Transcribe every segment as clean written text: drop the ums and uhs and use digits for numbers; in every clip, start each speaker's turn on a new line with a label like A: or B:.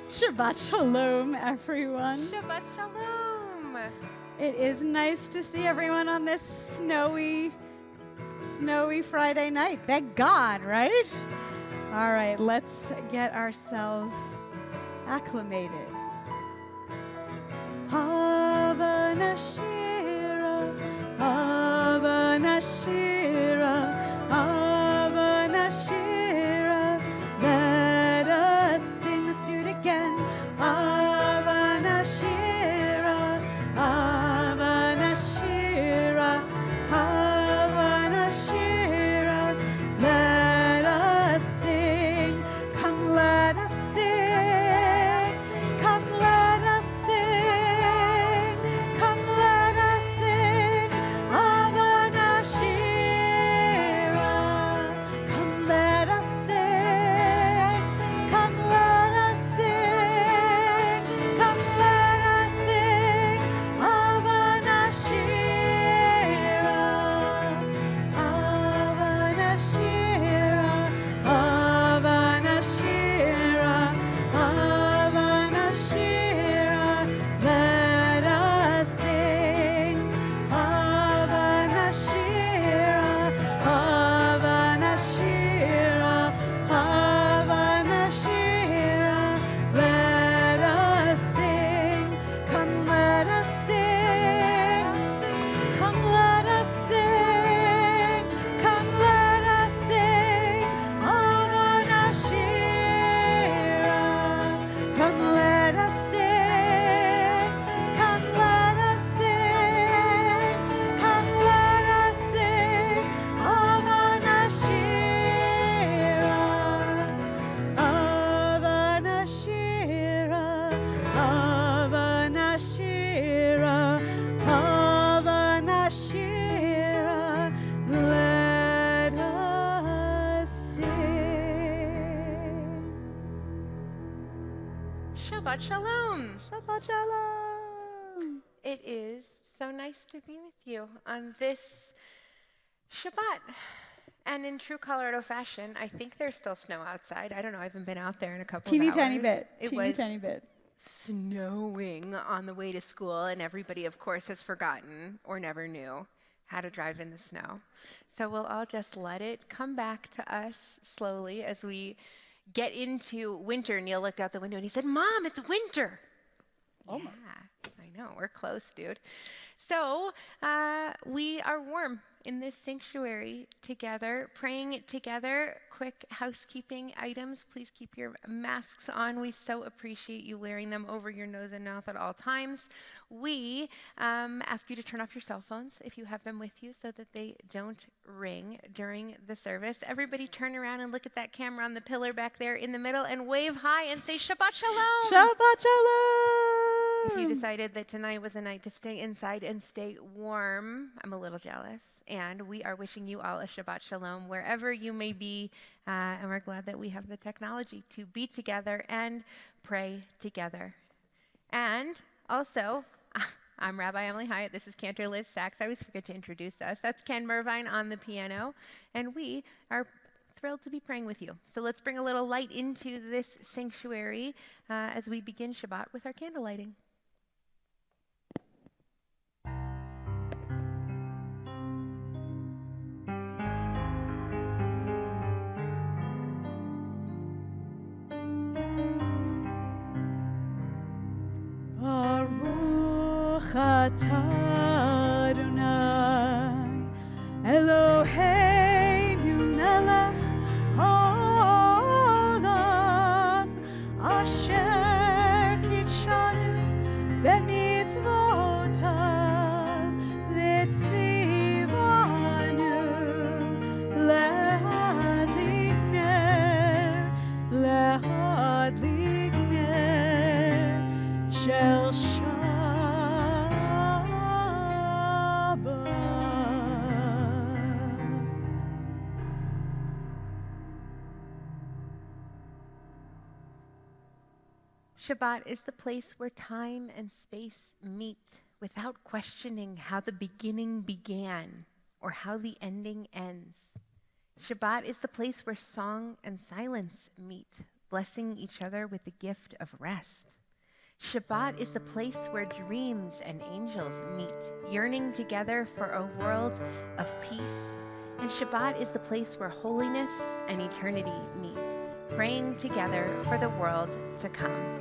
A: Shabbat Shalom, everyone.
B: Shabbat Shalom.
A: It is nice to see everyone on this snowy Friday night. Thank God, right? All right, let's get ourselves acclimated. Hava Nashira, Hava Nashira, Hava Nashira. Let us sing, let's do it again. Hava Nashira, Hava Nashira, Hava Nashira. Let us sing, come let us sing, come let us sing, come let us sing. Hava Nashira, come let us sing, come let us sing, come let us sing. Hava Nashira, Hava Nashira, Hava Nashira, Hava Nashira. Let us sing. Hava Nashira, Hava Nashira, Hava Nashira. Let us sing. Come let us sing. Come let us sing. Come let us sing. Hava Nashira. Come let us sing. Come let us sing. Come let us sing. Hava Nashira. Hava Nashira. Hava Nashira. Hava Nashira. Let us sing.
B: Shabbat Shalom.
A: Shabbat Shalom.
B: It is so nice to be with you on this Shabbat. And in true Colorado fashion, I think there's still snow outside. I don't know. I haven't been out there in a couple
A: Teeny
B: of hours.
A: tiny bit.
B: It
A: Teeny
B: was
A: tiny bit.
B: snowing on the way to school, and everybody, of course, has forgotten or never knew how to drive in the snow. So we'll all just let it come back to us slowly as we get into winter. Neil looked out the window and he said, "Mom, it's winter."
A: Oh my.
B: Yeah, I know. We're close, dude. So we are warm in this sanctuary together, praying together. Quick housekeeping items. Please keep your masks on. We so appreciate you wearing them over your nose and mouth at all times. We ask you to turn off your cell phones if you have them with you so that they don't ring during the service. Everybody turn around and look at that camera on the pillar back there in the middle and wave hi and say Shabbat Shalom.
A: Shabbat Shalom.
B: If you decided that tonight was a night to stay inside and stay warm, I'm a little jealous. And we are wishing you all a Shabbat Shalom wherever you may be. And we're glad that we have the technology to be together and pray together. And also, I'm Rabbi Emily Hyatt. This is Cantor Liz Sachs. I always forget to introduce us. That's Ken Mervine on the piano. And we are thrilled to be praying with you. So let's bring a little light into this sanctuary as we begin Shabbat with our candle lighting.
A: Baruch atah Adonai Eloheinu melech haolam asher kitshanu b'mitzvotav v'tzivanu lehadlik ner shel
B: Shabbat is the place where time and space meet without questioning how the beginning began or how the ending ends. Shabbat is the place where song and silence meet blessing each other with the gift of rest. Shabbat is the place where dreams and angels meet, yearning together for a world of peace. And Shabbat is the place where holiness and eternity meet, praying together for the world to come.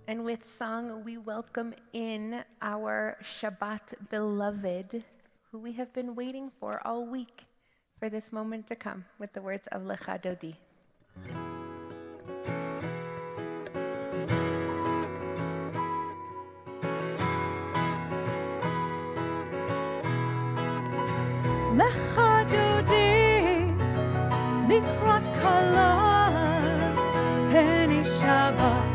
B: And with song, we welcome in our Shabbat beloved, who we have been waiting for all week for this moment to come, with the words of Lecha Dodi.
A: Lecha Dodi, likrat kala, peni Shabbat.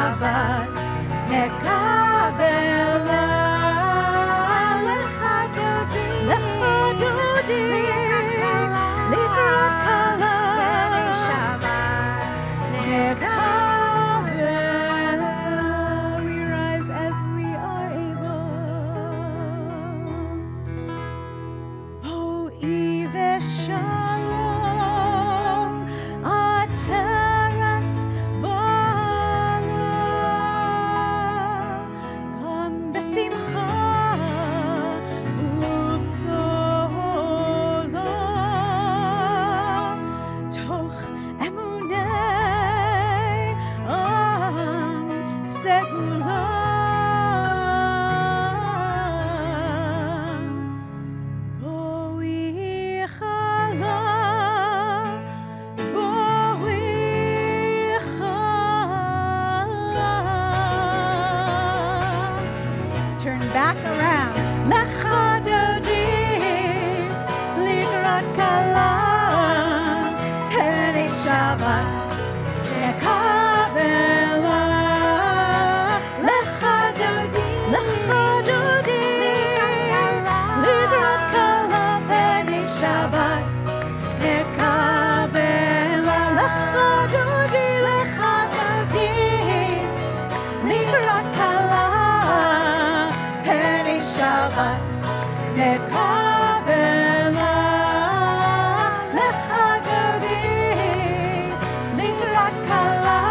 A: Shabbat nekabela lecha dodi likrat kala nekabela. We rise as we are able. Oh, Eve Shalom, Ateret Bala, Gam Besimcha Uvtzola, Toch Emunei Am Segula. Turn back around. Lecha dodi likrat kala penei Shabbat nekabela. Lecha dodi likrat kala penei Shabbat nekabela. Lecha dodi likrat kala penei Shabbat nekabela. Lecha dodi likrat kala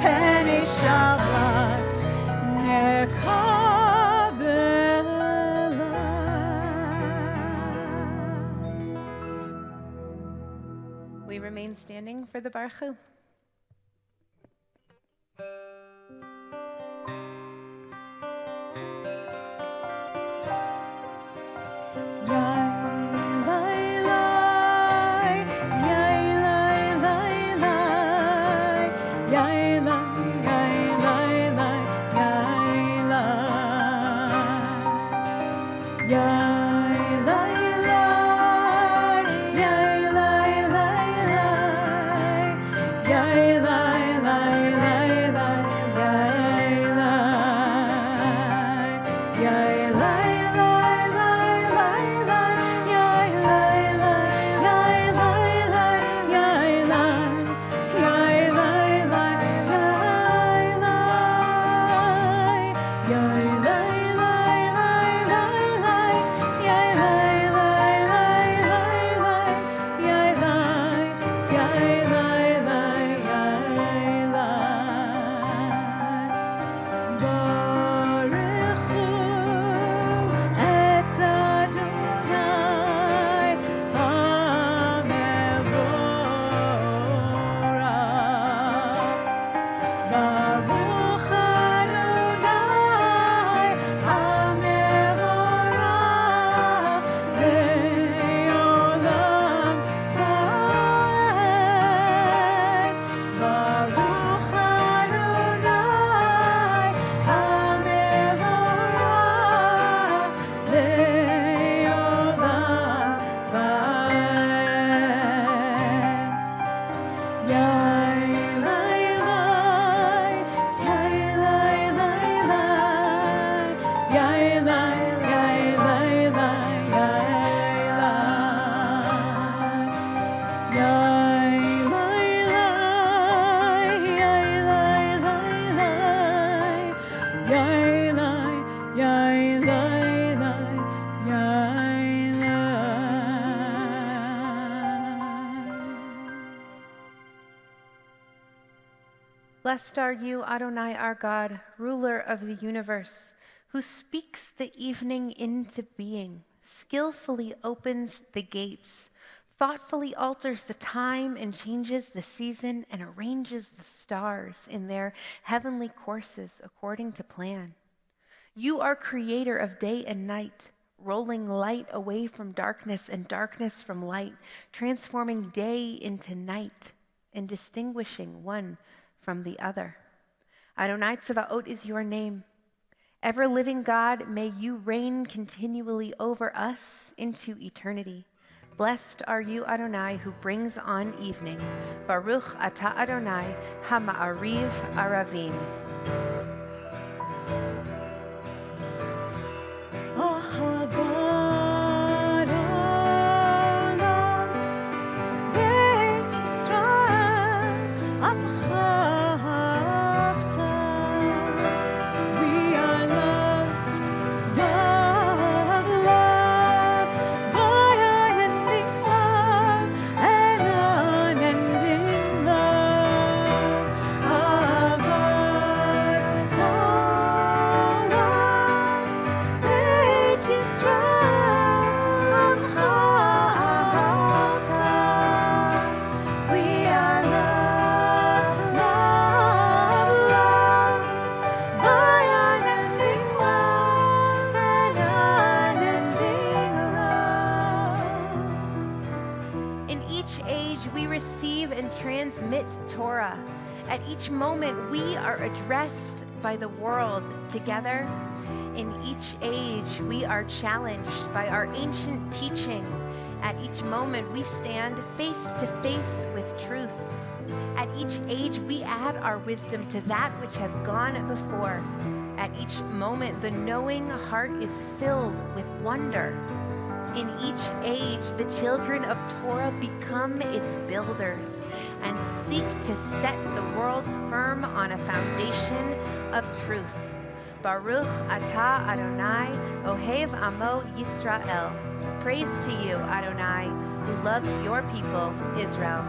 A: penei Shabbat nekabela.
B: We remain standing for the Baruch. Blessed are you, Adonai, our God, ruler of the universe, who speaks the evening into being, skillfully opens the gates, thoughtfully alters the time and changes the season and arranges the stars in their heavenly courses according to plan. You are creator of day and night, rolling light away from darkness and darkness from light, transforming day into night and distinguishing one from the other. Adonai Tzevaot is your name. Ever-living God, may you reign continually over us into eternity. Blessed are you, Adonai, who brings on evening. Baruch atah Adonai, hama'ariv aravim. Torah. At each moment, we are addressed by the world together. In each age, we are challenged by our ancient teaching. At each moment, we stand face to face with truth. At each age, we add our wisdom to that which has gone before. At each moment, the knowing heart is filled with wonder. In each age, the children of Torah become its builders and seek to set the world firm on a foundation of truth. Baruch atah Adonai, Ohev Amo Yisrael. Praise to you, Adonai, who loves your people, Israel.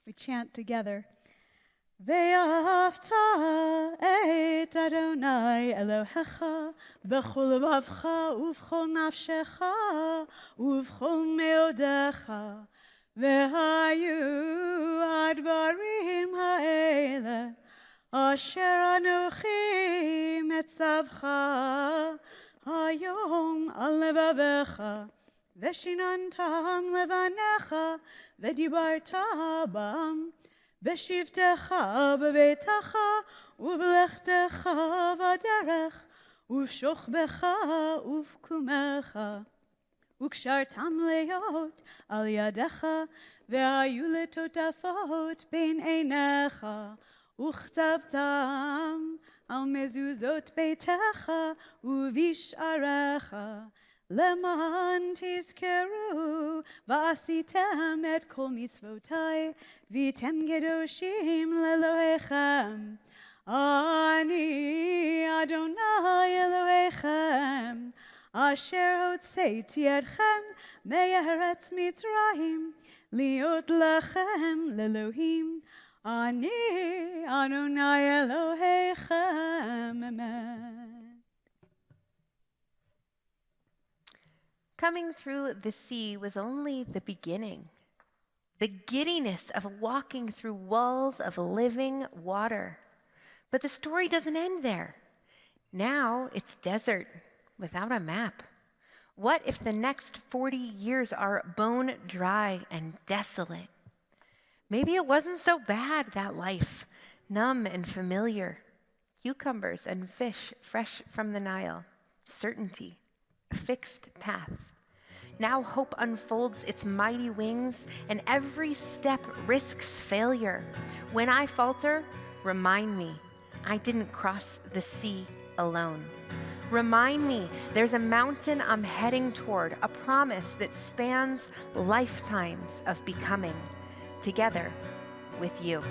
A: We chant together. Ve'ahavta et Adonai Elohecha b'chol levavcha uv'chol nafshecha uv'chol meodecha ve'hayu advarim ha'ele asher anochi metzavcha hayom al levavecha ve'shinantam levanecha ve'dibarta bam B'shivtecha b'beitecha u'v'lechtecha v'derech u'v'shochbecha u'v'kumecha u'kshartam leot al yadecha ve'ayu letotafot bein einecha u'chtavtam al mezuzot beitecha u'visharecha Leman tizkeru v'asitem et kol mitzvotai v'tem gedoshim lelohechem. Ani Adonai Elohechem asher hotzeiti etchem me'eretz Mitzrayim liot lachem lelohim. Ani Adonai Elohechem. Amen.
B: Coming through the sea was only the beginning. The giddiness of walking through walls of living water. But the story doesn't end there. Now it's desert without a map. What if the next 40 years are bone dry and desolate? Maybe it wasn't so bad, that life, numb and familiar. Cucumbers and fish fresh from the Nile. Certainty. A fixed path. Now hope unfolds its mighty wings, and every step risks failure. When I falter, remind me I didn't cross the sea alone. Remind me there's a mountain I'm heading toward, a promise that spans lifetimes of becoming, together with you.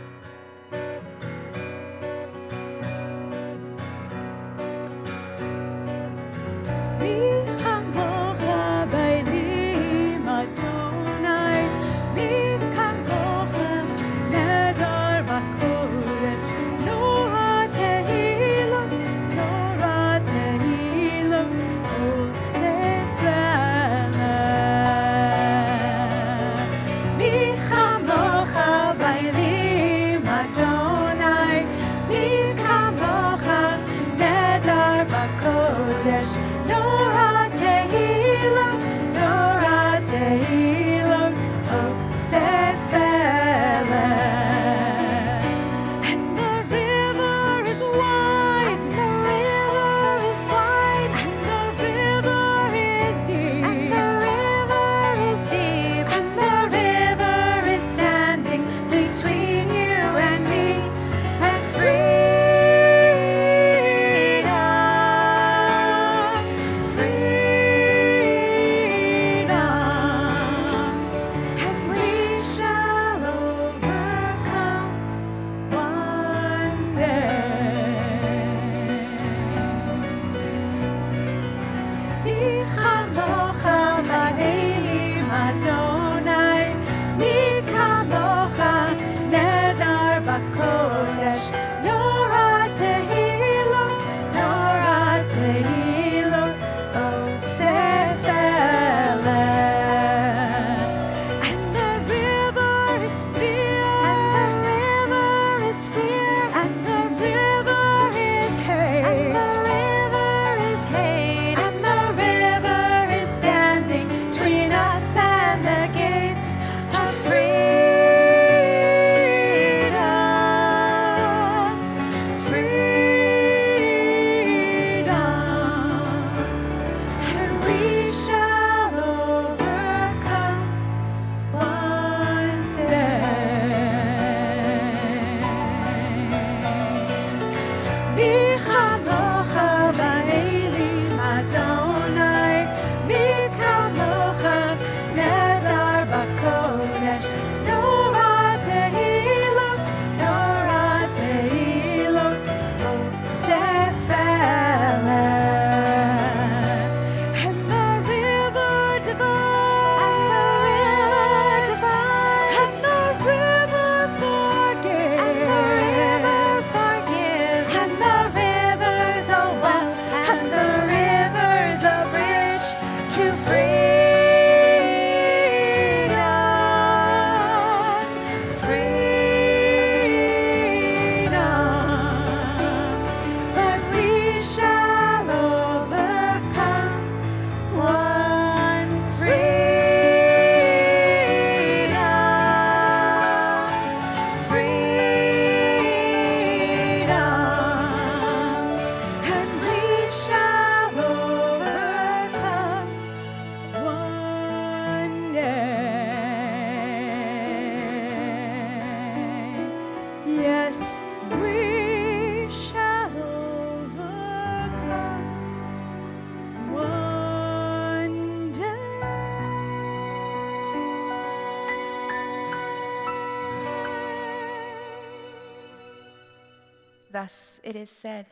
B: thus it is said,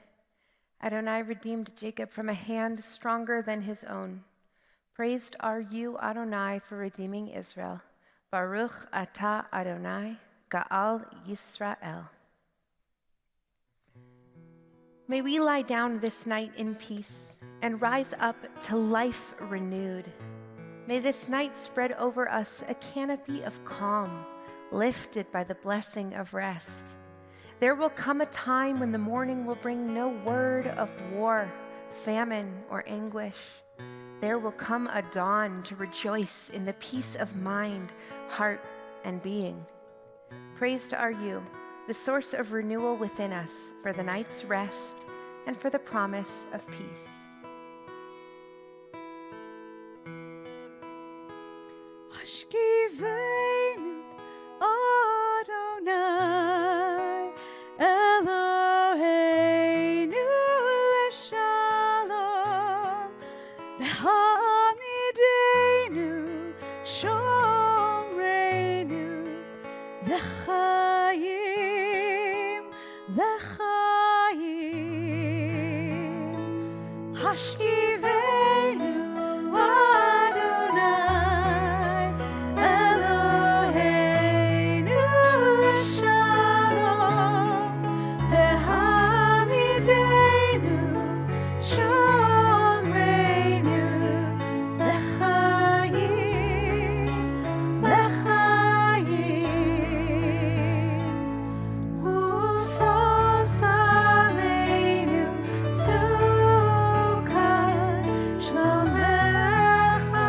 B: Adonai redeemed Jacob from a hand stronger than his own. Praised are you, Adonai, for redeeming Israel. Baruch atah Adonai, Ga'al Yisrael. May we lie down this night in peace and rise up to life renewed. May this night spread over us a canopy of calm, lifted by the blessing of rest. There will come a time when the morning will bring no word of war, famine, or anguish. There will come a dawn to rejoice in the peace of mind, heart, and being. Praised are you, the source of renewal within us, for the night's rest and for the promise of peace.
A: Hashkiveinu Adonai Eloheinu leshalom v'hamidenu shomreinu l'chaim Hashkiveinu Adonai Eloheinu leshalom v'hamidenu shomreinu l'chaim ufros aleinu sukkah shlomecha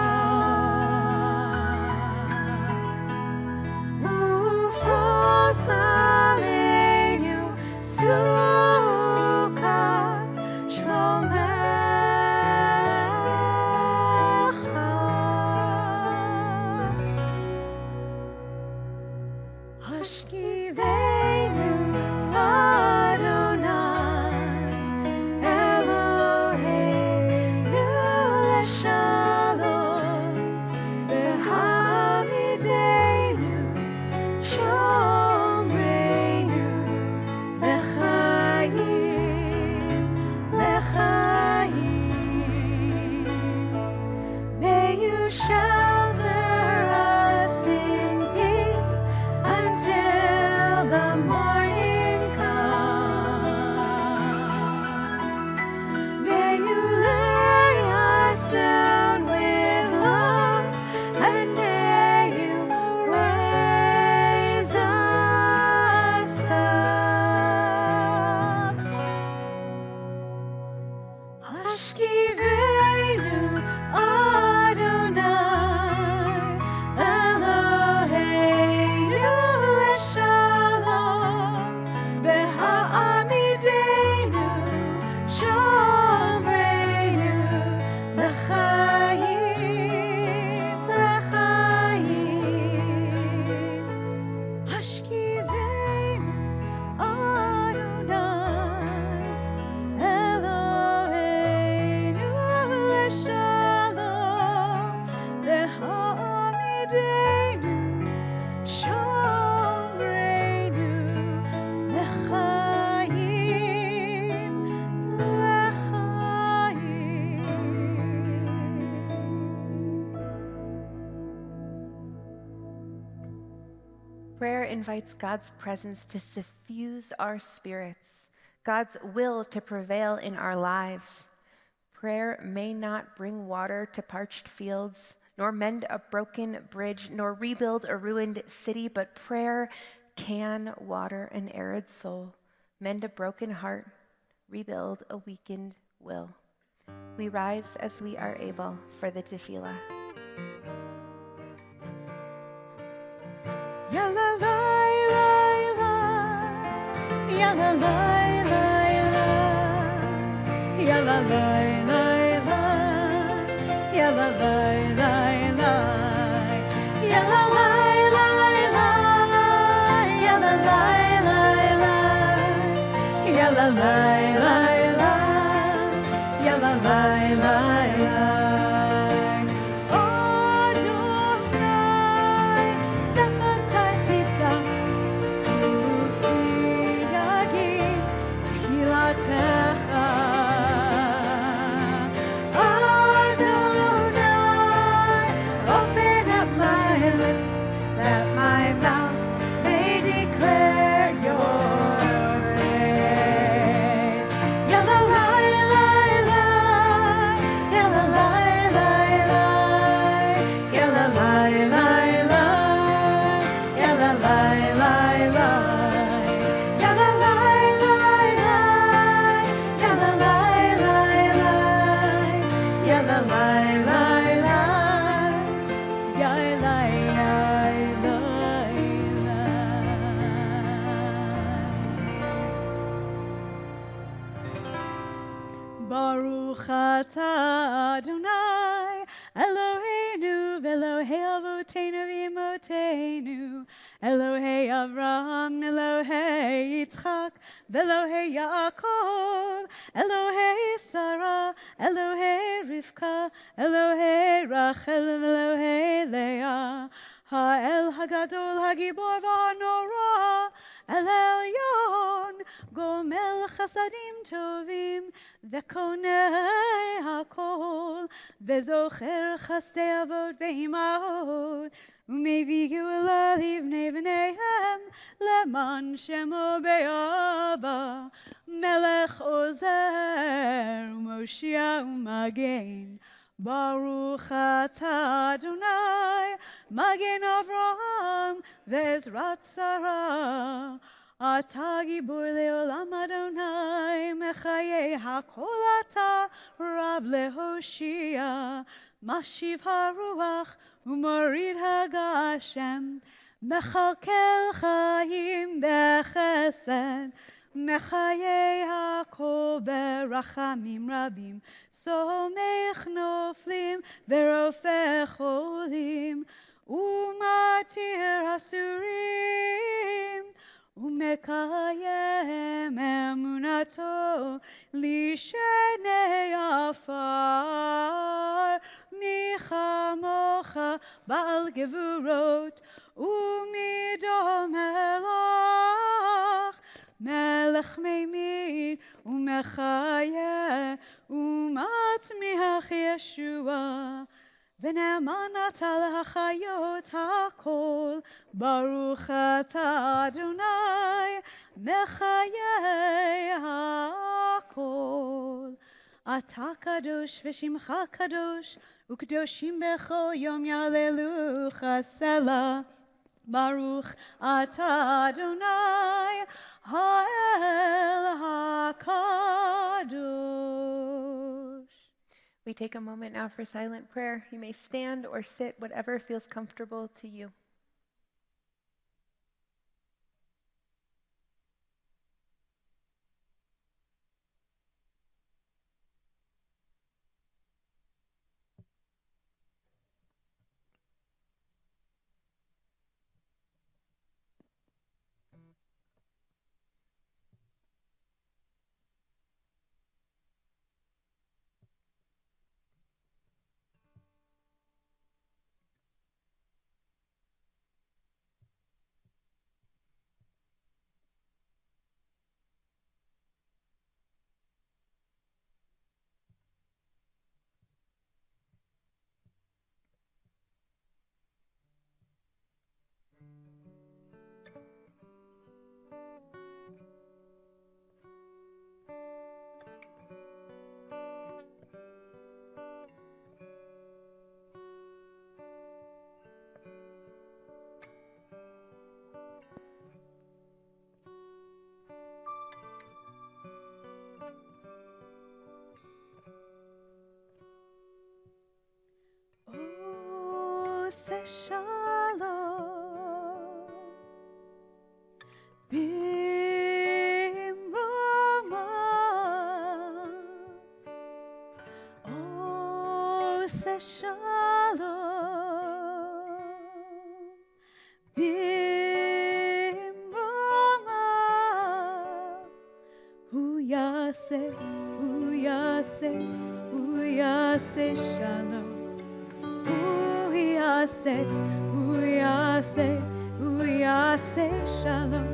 A: ufros aleinu sukkah shlomecha Hashkiveinu Adonai Eloheinu leshalom v'hamidenu shomreinu l'chaim May you shelter us in peace until the morning comes. May you lay us down with love, and may you raise us up. Hashkiveinu Adonai Eloheinu leshalom v'hamidenu shomreinu l'chaim Hashkiveinu Adonai Eloheinu leshalom v'hamidenu shomreinu l'chaim
B: Prayer invites God's presence to suffuse our spirits, God's will to prevail in our lives. Prayer may not bring water to parched fields, nor mend a broken bridge, nor rebuild a ruined city, but prayer can water an arid soul, mend a broken heart, rebuild a weakened will. We rise as we are able for the tefillah.
A: Ya la la la la, ya la la la la, ya la la la la, ya la la la la, ya la la la la, ya la la la la, ya la la la la, ya la la la la. Ata Adonai Eloheinu v'Elohei Avotenu v'Imotenu Elohei Avraham Elohei Yitzchak v'Elohei Yaakov Elohei Sarah Elohei Rivka Elohei Rachel v'Elohei Leah Ha'el Hagadol Hagibor v'Hanora El Elyon Gomel Chasadim Tovim V'Konei HaKol V'Zocher Chastei Avot V'Imahot U'Mevi Geula Livnei V'neihem Leman Shemo Be'ava Melech Ozer U'Moshia U'Magen Baruch Atah Adonai Magen Avraham Ve'ezrat Sarah Atah Gibor Le'olam Adonai Mechayei HaKol Atah Rav Lehoshia Mashiv HaRuach U'Morid HaGashem Mechalkel Chaim Bechesed Mechayei HaKol Berachamim Rabim Somech Noflim Verofech Cholim Umatir Hasurim Umekayem Emunato Lishenei Afar Michamocha Baal Gevurot Umidom Elach Melech Meimid Umechayeh Umatzmiach Yeshua V'ne'eman ata l'hachayot hakol Baruch atah Adonai Mechayei hakol Ata kadosh v'shimcha kadosh U'kadoshim b'chol yom yalelucha selah Baruch atah Adonai Ha'el HaKadosh.
B: We take a moment now for silent prayer. You may stand or sit, whatever feels comfortable to you.
A: Shalom Bimroma Ose Shalom Bimroma Hu Yase Shalom Uyase Shalom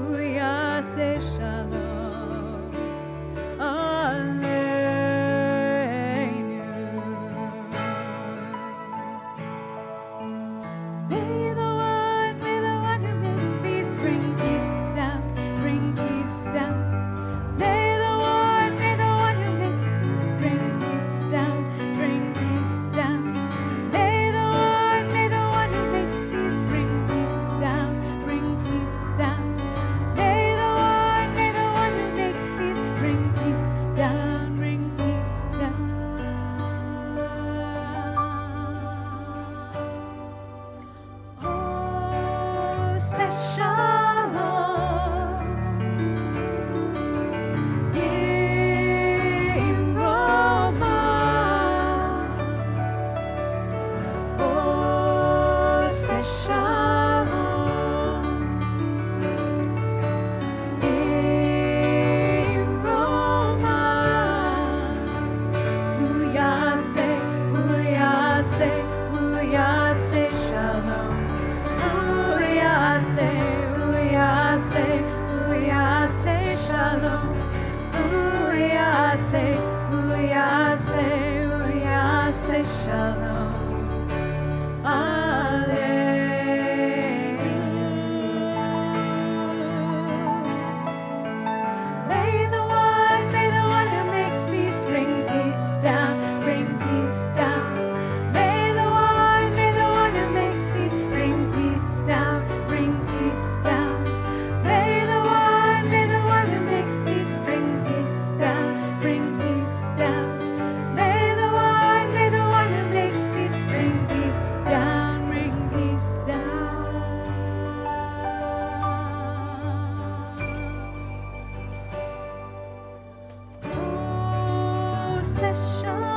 A: Uyase Shalom Aleinu. May the one who makes peace bring peace down. May the one who makes peace bring peace down. May the one who makes peace bring peace down. Shalom Aleinu. May the one who makes peace bring peace down, bring peace down. May the one who makes peace bring peace down, bring peace down. May the one who makes peace bring peace down, bring peace down. May the one who makes peace bring peace down, bring peace down. Oh, say shalom.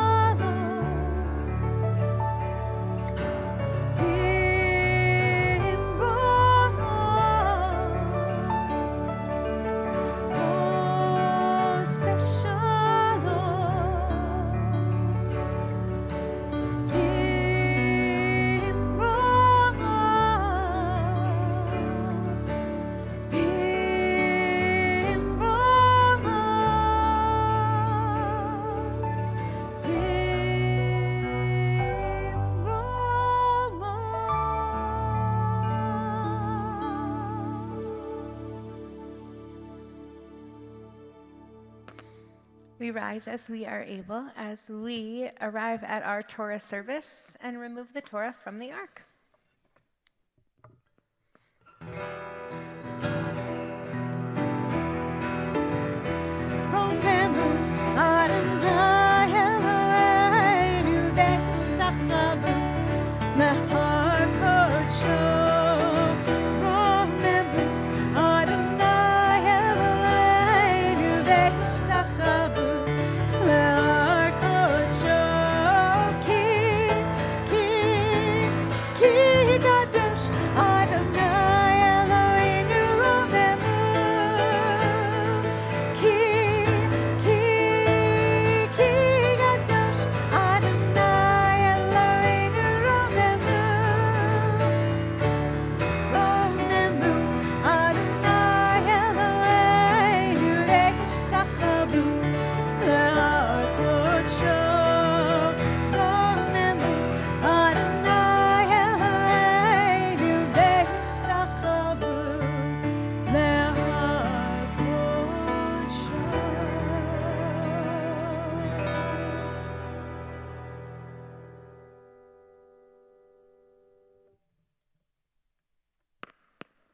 B: We rise as we are able, as we arrive at our Torah service and remove the Torah from the ark.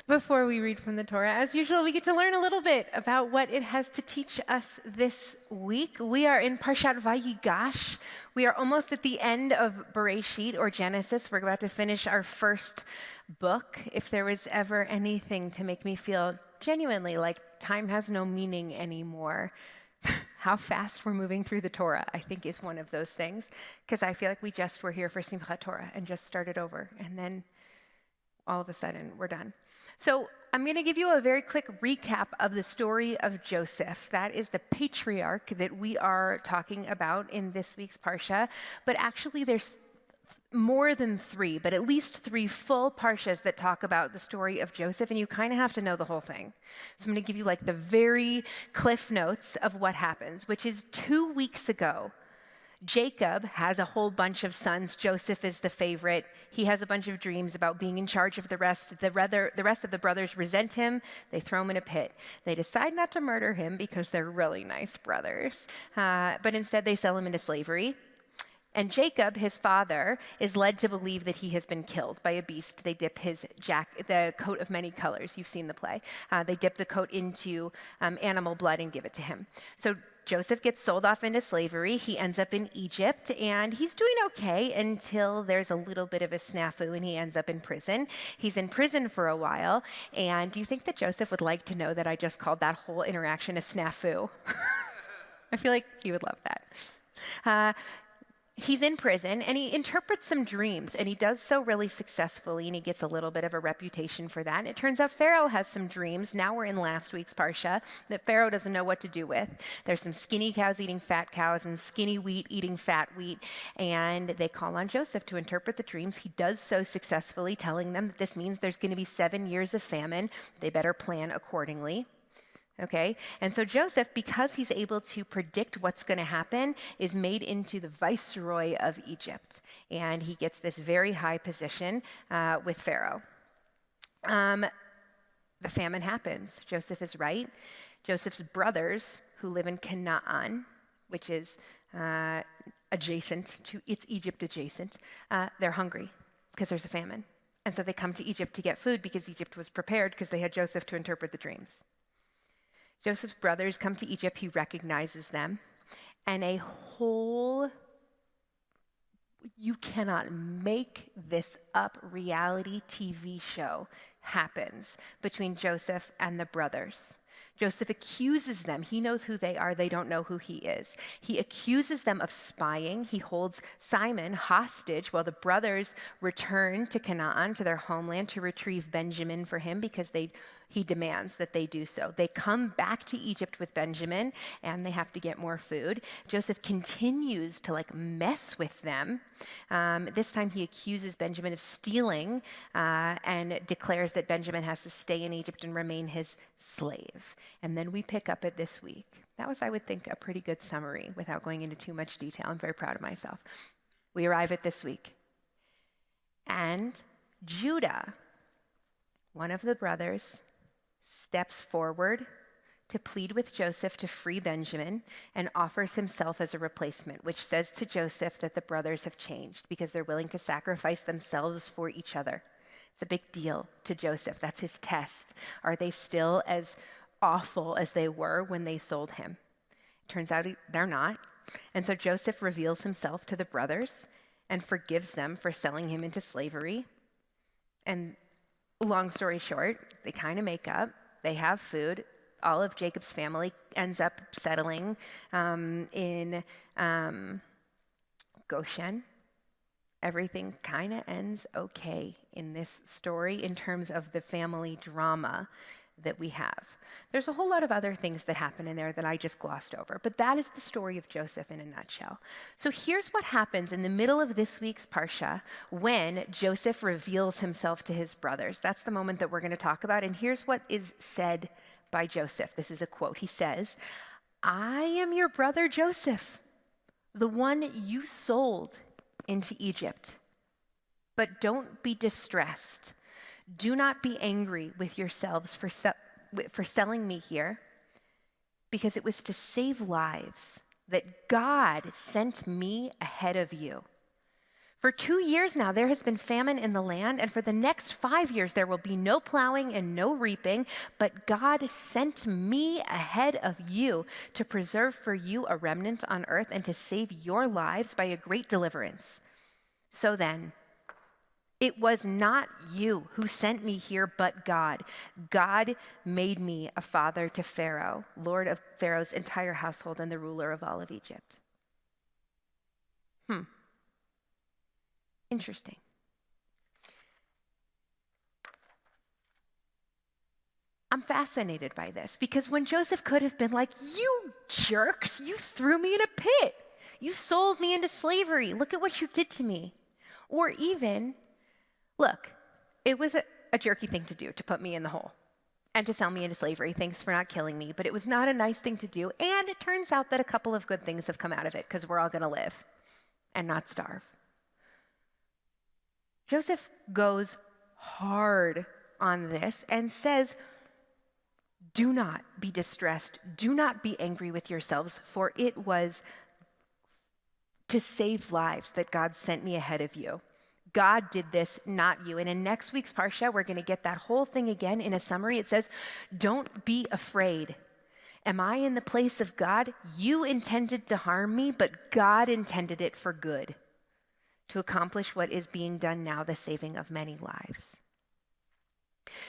B: Before we read from the Torah, as usual, we get to learn a little bit about what it has to teach us this week. We are in Parashat Vayigash. We are almost at the end of Bereshit, or Genesis. We're about to finish our first book. If there was ever anything to make me feel genuinely like time has no meaning anymore, how fast we're moving through the Torah, I think, is one of those things. Because I feel like we just were here for Simchat Torah and just started over. And then all of a sudden, we're done. So I'm going to give you a very quick recap of the story of Joseph. That is the patriarch that we are talking about in this week's Parsha. But actually, there's more than three, but at least three full Parshas that talk about the story of Joseph, and you kind of have to know the whole thing. So I'm going to give you like the very cliff notes of what happens, which is 2 weeks ago. Jacob has a whole bunch of sons. Joseph is the favorite. He has a bunch of dreams about being in charge of the rest. The rest of the brothers resent him. They throw him in a pit. They decide not to murder him because they're really nice brothers. But instead, they sell him into slavery. And Jacob, his father, is led to believe that he has been killed by a beast. They dip the coat of many colors. You've seen the play. They dip the coat into animal blood and give it to him. So Joseph gets sold off into slavery. He ends up in Egypt, and he's doing okay until there's a little bit of a snafu, and he ends up in prison. He's in prison for a while, and do you think that Joseph would like to know that I just called that whole interaction a snafu? I feel like he would love that. He's in prison, and he interprets some dreams, and he does so really successfully, and he gets a little bit of a reputation for that. And it turns out Pharaoh has some dreams. Now we're in last week's Parsha that Pharaoh doesn't know what to do with. There's some skinny cows eating fat cows and skinny wheat eating fat wheat, and they call on Joseph to interpret the dreams. He does so successfully, telling them that this means there's going to be 7 years of famine. They better plan accordingly. Okay? And so Joseph, because he's able to predict what's going to happen, is made into the viceroy of Egypt. And he gets this very high position with Pharaoh. The famine happens. Joseph is right. Joseph's brothers, who live in Canaan, which is it's Egypt adjacent, they're hungry because there's a famine. And so they come to Egypt to get food because Egypt was prepared because they had Joseph to interpret the dreams. Joseph's brothers come to Egypt. He recognizes them. And a whole, you cannot make this up, reality TV show happens between Joseph and the brothers. Joseph accuses them. He knows who they are. They don't know who he is. He accuses them of spying. He holds Simon hostage while the brothers return to Canaan, to their homeland, to retrieve Benjamin for him because he demands that they do so. They come back to Egypt with Benjamin, and they have to get more food. Joseph continues to mess with them. This time he accuses Benjamin of stealing and declares that Benjamin has to stay in Egypt and remain his slave. And then we pick up at this week. That was, I would think, a pretty good summary without going into too much detail. I'm very proud of myself. We arrive at this week. And Judah, one of the brothers, steps forward to plead with Joseph to free Benjamin and offers himself as a replacement, which says to Joseph that the brothers have changed because they're willing to sacrifice themselves for each other. It's a big deal to Joseph. That's his test. Are they still as awful as they were when they sold him? Turns out they're not. And so Joseph reveals himself to the brothers and forgives them for selling him into slavery. And long story short, they kind of make up. They have food. All of Jacob's family ends up settling in Goshen. Everything kind of ends okay in this story in terms of the family drama that we have. There's a whole lot of other things that happen in there that I just glossed over, but that is the story of Joseph in a nutshell. So here's what happens in the middle of this week's Parsha when Joseph reveals himself to his brothers. That's the moment that we're going to talk about, and here's what is said by Joseph. This is a quote. He says, "I am your brother Joseph, the one you sold into Egypt. But don't be distressed. Do not be angry with yourselves for selling me here, because it was to save lives that God sent me ahead of you. For 2 years now, there has been famine in the land, and for the next 5 years, there will be no plowing and no reaping, but God sent me ahead of you to preserve for you a remnant on earth and to save your lives by a great deliverance. So then, it was not you who sent me here, but God. God made me a father to Pharaoh, lord of Pharaoh's entire household and the ruler of all of Egypt." Interesting. I'm fascinated by this because when Joseph could have been like, "You jerks, you threw me in a pit. You sold me into slavery. Look at what you did to me." Or even, "Look, it was a jerky thing to do to put me in the hole and to sell me into slavery. Thanks for not killing me, but it was not a nice thing to do. And it turns out that a couple of good things have come out of it because we're all going to live and not starve." Joseph goes hard on this and says, "Do not be distressed. Do not be angry with yourselves, for it was to save lives that God sent me ahead of you. God did this, not you." And in next week's Parsha, we're going to get that whole thing again in a summary. It says, "Don't be afraid. Am I in the place of God? You intended to harm me, but God intended it for good, to accomplish what is being done now, the saving of many lives."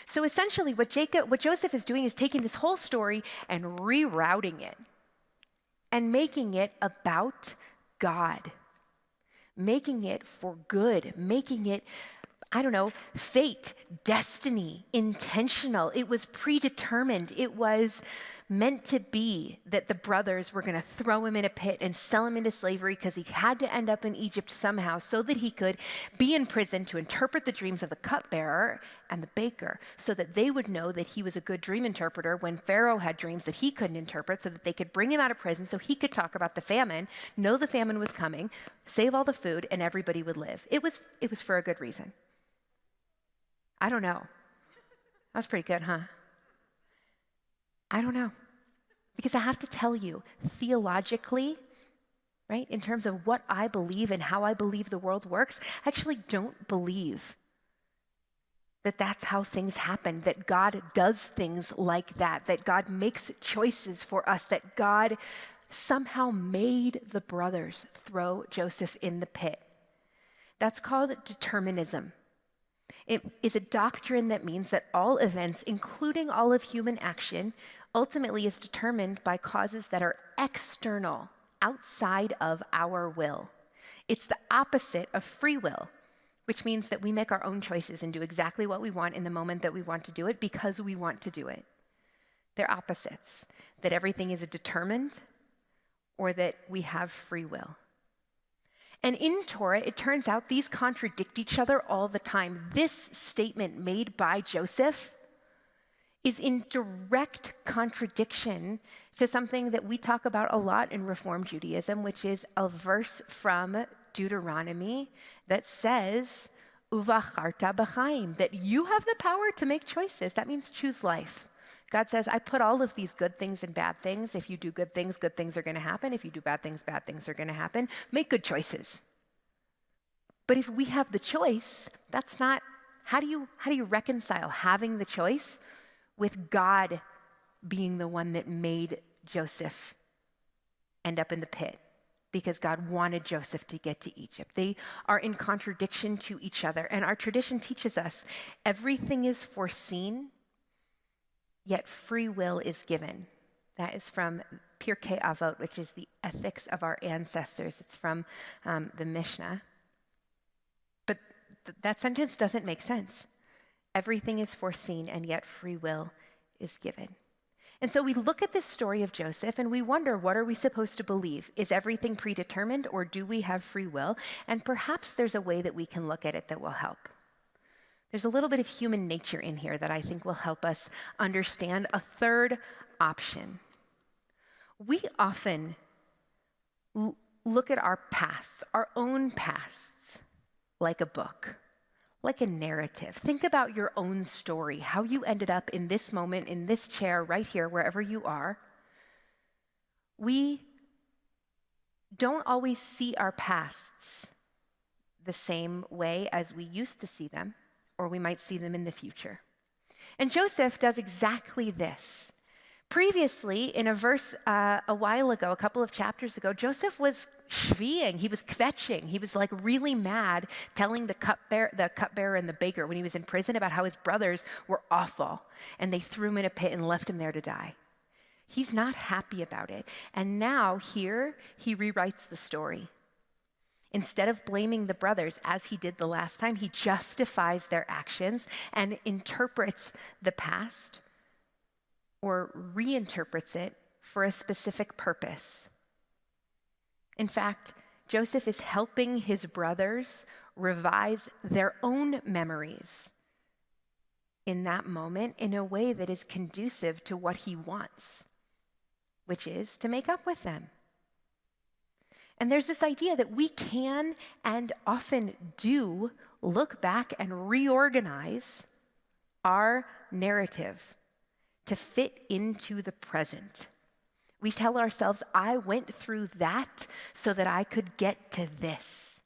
B: So essentially what Joseph is doing is taking this whole story and rerouting it and making it about God, making it for good, making it, fate, destiny, intentional. It was predetermined. It was meant to be that the brothers were going to throw him in a pit and sell him into slavery because he had to end up in Egypt somehow so that he could be in prison to interpret the dreams of the cupbearer and the baker, so that they would know that he was a good dream interpreter when Pharaoh had dreams that he couldn't interpret, so that they could bring him out of prison so he could talk about the famine, know the famine was coming, save all the food, and everybody would live. It was for a good reason. I don't know. That was pretty good, huh? I don't know. Because I have to tell you, theologically, right, in terms of what I believe and how I believe the world works, I actually don't believe that that's how things happen, that God does things like that God makes choices for us, that God somehow made the brothers throw Joseph in the pit. That's called determinism. It is a doctrine that means that all events, including all of human action, ultimately is determined by causes that are external, outside of our will. It's the opposite of free will, which means that we make our own choices and do exactly what we want in the moment that we want to do it because we want to do it. They're opposites, that everything is determined or that we have free will. And in Torah, it turns out these contradict each other all the time. This statement made by Joseph is in direct contradiction to something that we talk about a lot in Reform Judaism, which is a verse from Deuteronomy that says, "Uvacharta b'chaim," that you have the power to make choices. That means choose life. God says, I put all of these good things and bad things. If you do good things are going to happen. If you do bad things are going to happen. Make good choices. But if we have the choice, that's not, how do you reconcile having the choice with God being the one that made Joseph end up in the pit? Because God wanted Joseph to get to Egypt. They are in contradiction to each other. And our tradition teaches us everything is foreseen, yet free will is given. That is from Pirkei Avot, which is the ethics of our ancestors. It's from the Mishnah. But that sentence doesn't make sense. Everything is foreseen, and yet free will is given. And so we look at this story of Joseph and we wonder, what are we supposed to believe? Is everything predetermined, or do we have free will? And perhaps there's a way that we can look at it that will help. There's a little bit of human nature in here that I think will help us understand a third option. We often look at our pasts, our own pasts, like a book, like a narrative. Think about your own story, how you ended up in this moment, in this chair, right here, wherever you are. We don't always see our pasts the same way as we used to see them, or we might see them in the future. And Joseph does exactly this. Previously, in a verse a while ago, a couple of chapters ago, Joseph was shviing, he was kvetching, he was like really mad, telling the cupbearer and the baker when he was in prison about how his brothers were awful, and they threw him in a pit and left him there to die. He's not happy about it. And now here, he rewrites the story. Instead of blaming the brothers, as he did the last time, he justifies their actions and interprets the past, or reinterprets it for a specific purpose. In fact, Joseph is helping his brothers revise their own memories in that moment in a way that is conducive to what he wants, which is to make up with them. And there's this idea that we can and often do look back and reorganize our narrative to fit into the present. We tell ourselves, I went through that so that I could get to this.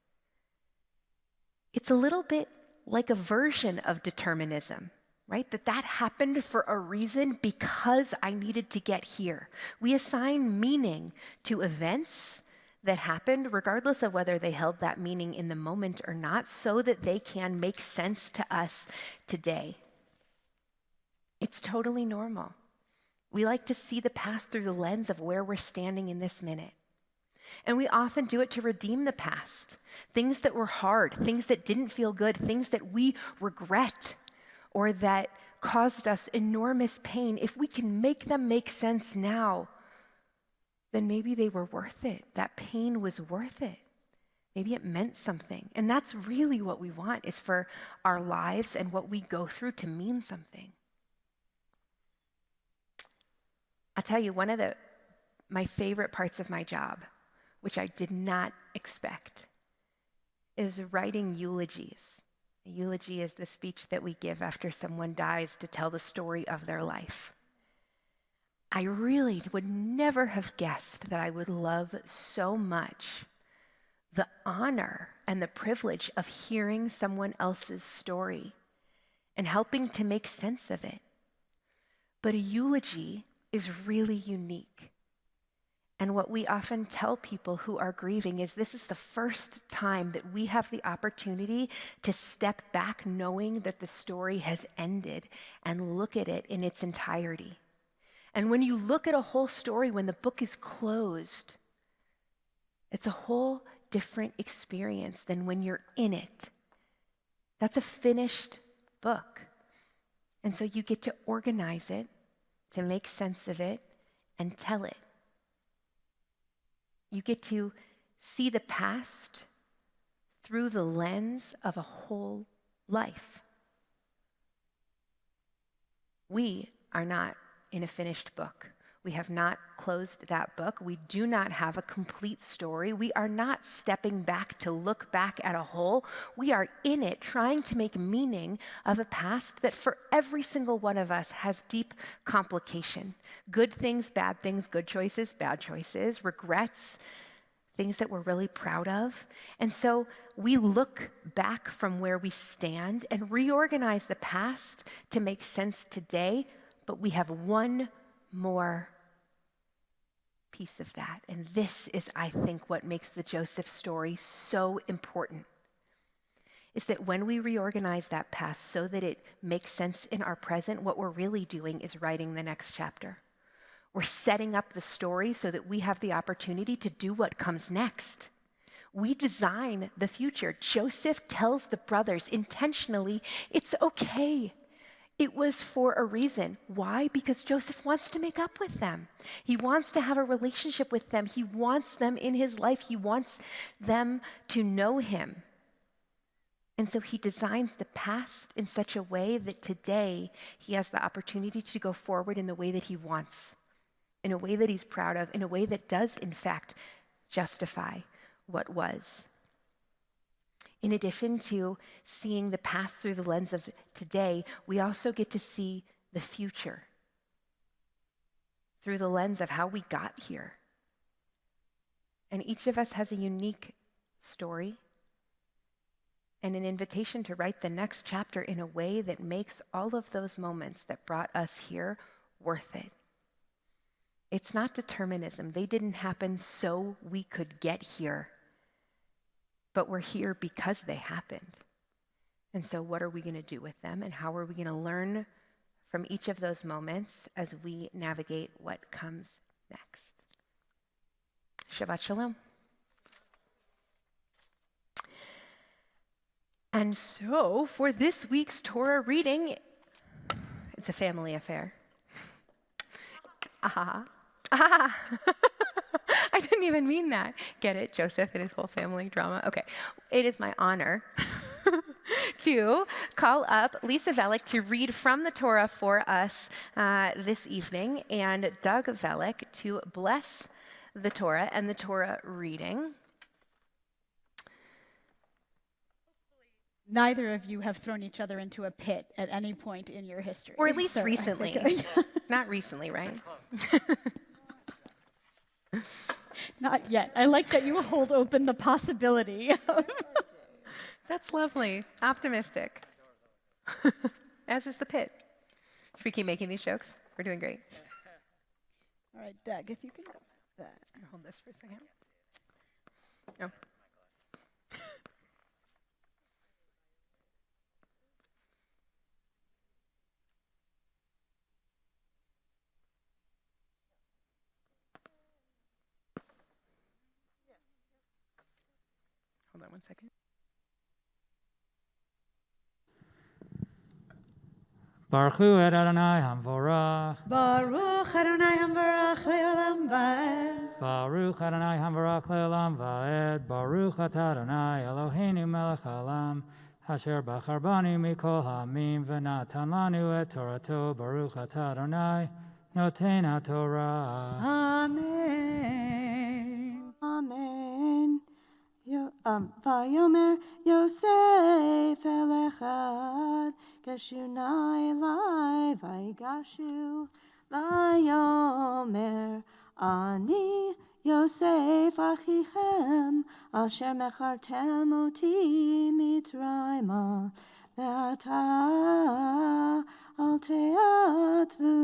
B: It's a little bit like a version of determinism, right? That happened for a reason because I needed to get here. We assign meaning to events that happened, regardless of whether they held that meaning in the moment or not, so that they can make sense to us today. It's totally normal. We like to see the past through the lens of where we're standing in this minute. And we often do it to redeem the past. Things that were hard, things that didn't feel good, things that we regret, or that caused us enormous pain, if we can make them make sense now, then maybe they were worth it. That pain was worth it. Maybe it meant something. And that's really what we want, is for our lives and what we go through to mean something. I'll tell you, one of my favorite parts of my job, which I did not expect, is writing eulogies. A eulogy is the speech that we give after someone dies to tell the story of their life. I really would never have guessed that I would love so much the honor and the privilege of hearing someone else's story and helping to make sense of it. But a eulogy is really unique. And what we often tell people who are grieving is this is the first time that we have the opportunity to step back knowing that the story has ended and look at it in its entirety. And when you look at a whole story, when the book is closed, it's a whole different experience than when you're in it. That's a finished book. And so you get to organize it, to make sense of it, and tell it. You get to see the past through the lens of a whole life. We are not in a finished book. We have not closed that book. We do not have a complete story. We are not stepping back to look back at a whole. We are in it trying to make meaning of a past that for every single one of us has deep complication. Good things, bad things, good choices, bad choices, regrets, things that we're really proud of. And so we look back from where we stand and reorganize the past to make sense today, but we have one more piece of that. And this is, I think, what makes the Joseph story so important, is that when we reorganize that past so that it makes sense in our present, what we're really doing is writing the next chapter. We're setting up the story so that we have the opportunity to do what comes next. We design the future. Joseph tells the brothers intentionally, it's okay. It was for a reason. Why? Because Joseph wants to make up with them. He wants to have a relationship with them. He wants them in his life. He wants them to know him. And so he designs the past in such a way that today he has the opportunity to go forward in the way that he wants, in a way that he's proud of, in a way that does, in fact, justify what was. In addition to seeing the past through the lens of today, we also get to see the future through the lens of how we got here. And each of us has a unique story and an invitation to write the next chapter in a way that makes all of those moments that brought us here worth it. It's not determinism. They didn't happen so we could get here. But we're here because they happened. And so what are we going to do with them? And how are we going to learn from each of those moments as we navigate what comes next? Shabbat Shalom. And so for this week's Torah reading, it's a family affair. I didn't even mean that. Get it? Joseph and his whole family drama. Okay. It is my honor to call up Lisa Velick to read from the Torah for us this evening, and Doug Velick to bless the Torah and the Torah reading.
A: Neither of you have thrown each other into a pit at any point in your history.
B: Or at least recently. Not recently, right?
A: Not yet. I like that you hold open the possibility.
B: That's lovely. Optimistic. As is the pit. Should we keep making these jokes? We're doing great.
A: All right, Doug, if you can go that.
B: Hold this for a second. Oh. Hold on one second.
C: Baruch Hu Adonai Hamvorach.
A: Baruch Adonai Hamvarach le'olam va'ed.
C: Baruch Adonai Hamvorach le'olam va'ed. Baruch atah Adonai Eloheinu melech haolam. Asher bachar banu mikol ha'amim v'natan lanu et Torato. Baruch atah Adonai noten ha'Torah.
A: Amen.
D: Amen. Vayomer Yosef el echad keshunai elai vayigashu vayomer ani Yosef achichem asher mechartem oti mitzrayma ve'ata al te'atvu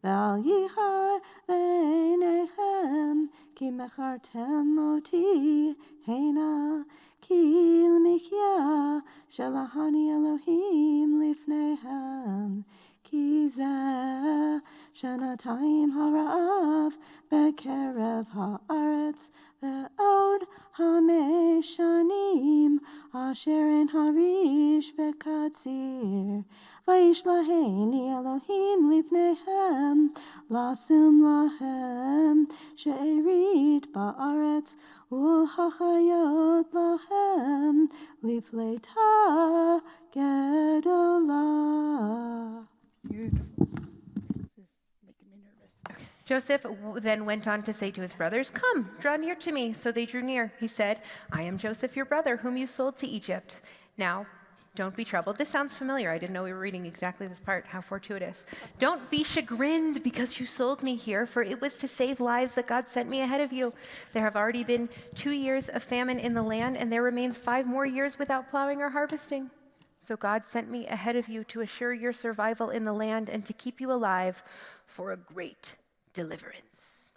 D: ve'al yichar le'nechem ki mechartem oti hena ki l'michya shelahani Elohim lifnehem ki zeh shenatayim harav bekerev haaretz ve'od hameshanim asher en harish vekatzir vayishlaheni Elohim lifnehem lasum lahem she'erit ba'aretz ulhachayot lahem lifleita gedolah.
A: Beautiful. This is making me nervous. Okay.
B: Joseph then went on to say to his brothers, "Come, draw near to me." So they drew near. He said, "I am Joseph, your brother, whom you sold to Egypt. Now, don't be troubled." This sounds familiar. I didn't know we were reading exactly this part. How fortuitous. "Don't be chagrined because you sold me here, for it was to save lives that God sent me ahead of you. There have already been 2 years of famine in the land, and there remains 5 more years without plowing or harvesting. So God sent me ahead of you to assure your survival in the land and to keep you alive for a great deliverance."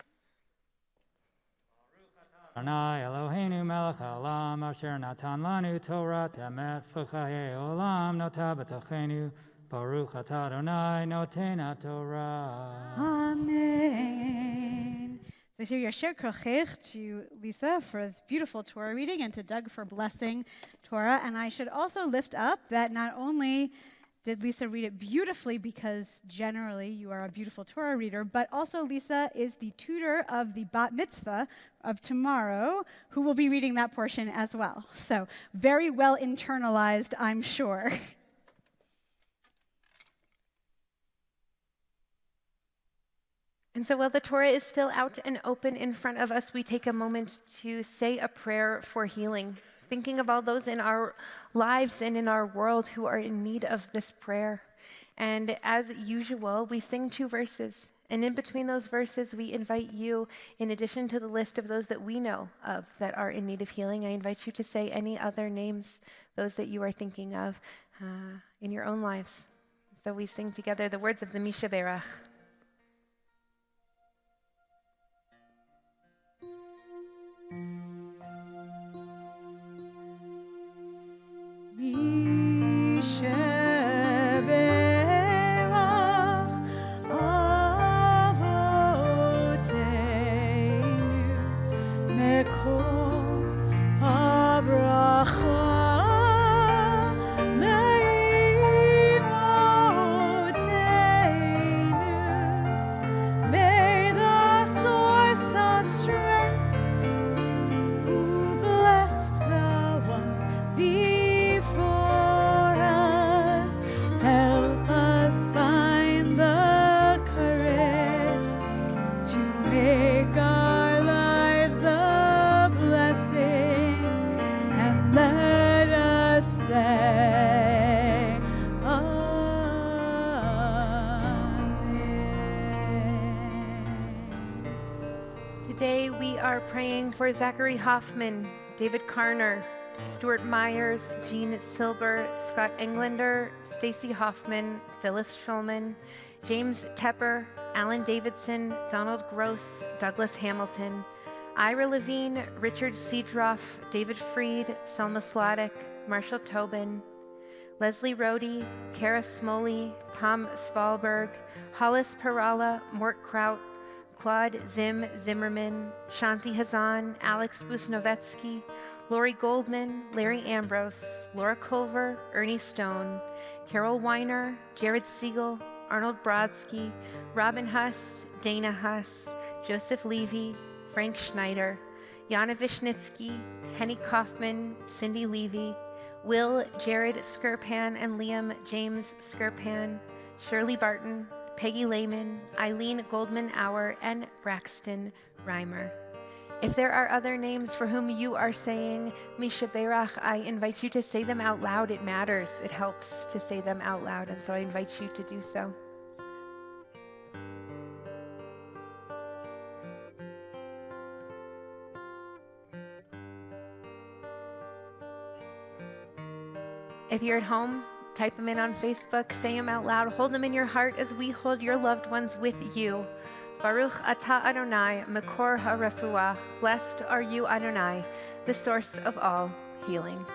C: Adonai Eloheinu melech haolam asher natan lanu Torah temet v'chayei olam notah b'tochenu Baruch atah Adonai noten ha'Torah.
A: Amen. So here Yasher Kochech to Lisa for this beautiful Torah reading and to Doug for blessing Torah. And I should also lift up that not only did Lisa read it beautifully, because generally you are a beautiful Torah reader, but also Lisa is the tutor of the bat mitzvah of tomorrow, who will be reading that portion as well. So very well internalized, I'm sure.
B: And so while the Torah is still out and open in front of us, we take a moment to say a prayer for healing, thinking of all those in our lives and in our world who are in need of this prayer. And as usual, we sing 2 verses. And in between those verses, we invite you, in addition to the list of those that we know of that are in need of healing, I invite you to say any other names, those that you are thinking of in your own lives. So we sing together the words of the Misha Berach. Today we are praying for Zachary Hoffman, David Karner, Stuart Myers, Jean Silber, Scott Englander, Stacy Hoffman, Phyllis Schulman, James Tepper, Alan Davidson, Donald Gross, Douglas Hamilton, Ira Levine, Richard Seedroff, David Freed, Selma Sladek, Marshall Tobin, Leslie Rohde, Kara Smoley, Tom Svalberg, Hollis Parala, Mort Kraut, Claude Zimmerman, Shanti Hazan, Alex Busnovetsky, Lori Goldman, Larry Ambrose, Laura Culver, Ernie Stone, Carol Weiner, Jared Siegel, Arnold Brodsky, Robin Huss, Dana Huss, Joseph Levy, Frank Schneider, Jana Vishnitsky, Henny Kaufman, Cindy Levy, Will Jared Skirpan and Liam James Skirpan, Shirley Barton, Peggy Lehman, Eileen Goldman-Auer, and Braxton Reimer. If there are other names for whom you are saying Misha Berach, I invite you to say them out loud. It matters. It helps to say them out loud, and so I invite you to do so. If you're at home, type them in on Facebook, say them out loud, hold them in your heart as we hold your loved ones with you. Baruch atah Adonai, Mekor HaRefuah. Blessed are you, Adonai, the source of all healing.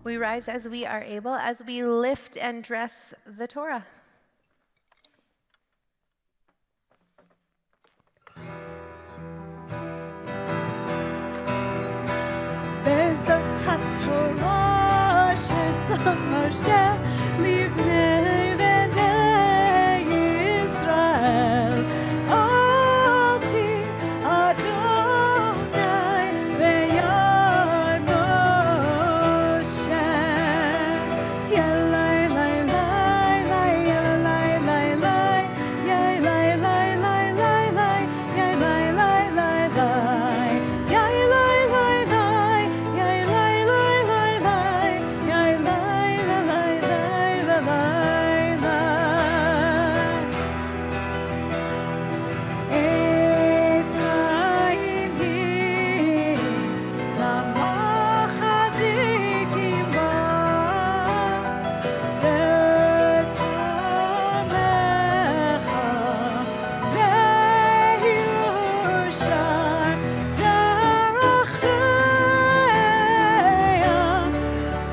B: We rise as we are able, as we lift and dress the Torah.
D: Bezot HaTorah she'sa Moshe livnei bnei Yisrael al pi Adonai v'yad Moshe Yelai lai lai lai yelai lai lai yelai lai lai lai lai yelai lai lai lai yelai lai lai yelai lai lai lai yelai lai lai lai Ephraim hi lamachazikim ba v'tomecha ve'yushar daracheya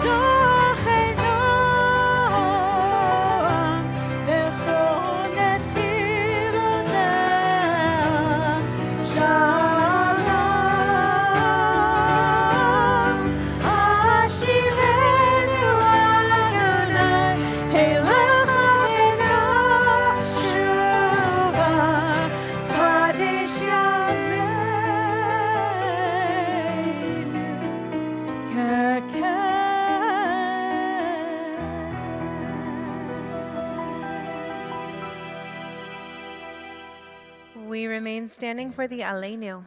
D: darchei noam v'chol netiloteh shalom ashivenu Adonai Eilecha v'nashuva Kadesh Yameinu
B: We remain standing for the Aleinu.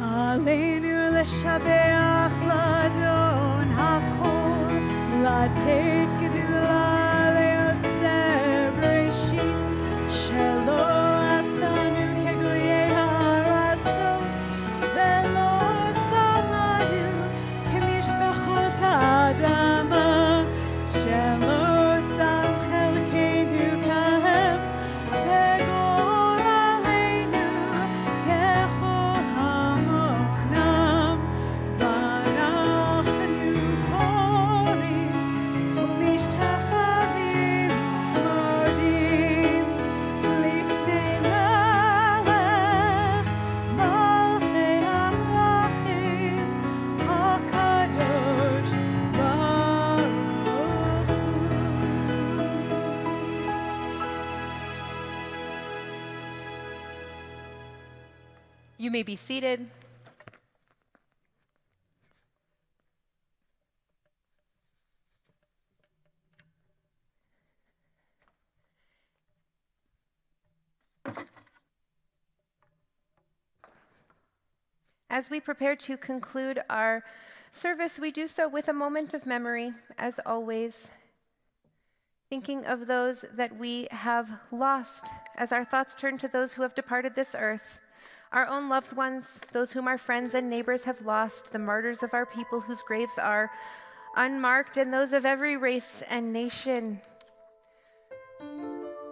D: Aleinu l'shabeach l'adon hakol latet gedula le'otzer b'reshit shelo asanu kegoyei ha'aratzot ve'lo samanu kemishpachot ha'adama shelo sam chelkeinu kahem ve'goraleinu kechol hamonam v'anachnu korim
B: You may be seated. As we prepare to conclude our service, we do so with a moment of memory, as always, thinking of those that we have lost, as our thoughts turn to those who have departed this earth, our own loved ones, those whom our friends and neighbors have lost, the martyrs of our people whose graves are unmarked, and those of every race and nation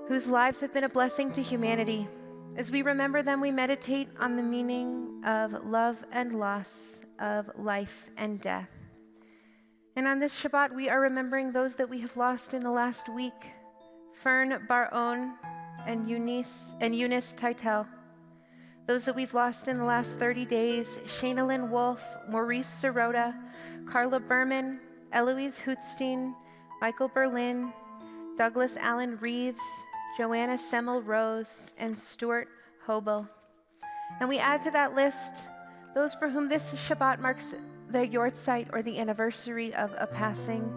B: whose lives have been a blessing to humanity. As we remember them, we meditate on the meaning of love and loss, of life and death. And on this Shabbat, we are remembering those that we have lost in the last week: Fern Bar-On and Eunice Titel. Those that we've lost in the last 30 days: Shayna Lynn Wolf, Maurice Sirota, Carla Berman, Eloise Hootstein, Michael Berlin, Douglas Allen Reeves, Joanna Semmel Rose, and Stuart Hobel. And we add to that list those for whom this Shabbat marks the Yortzeit, or the anniversary of a passing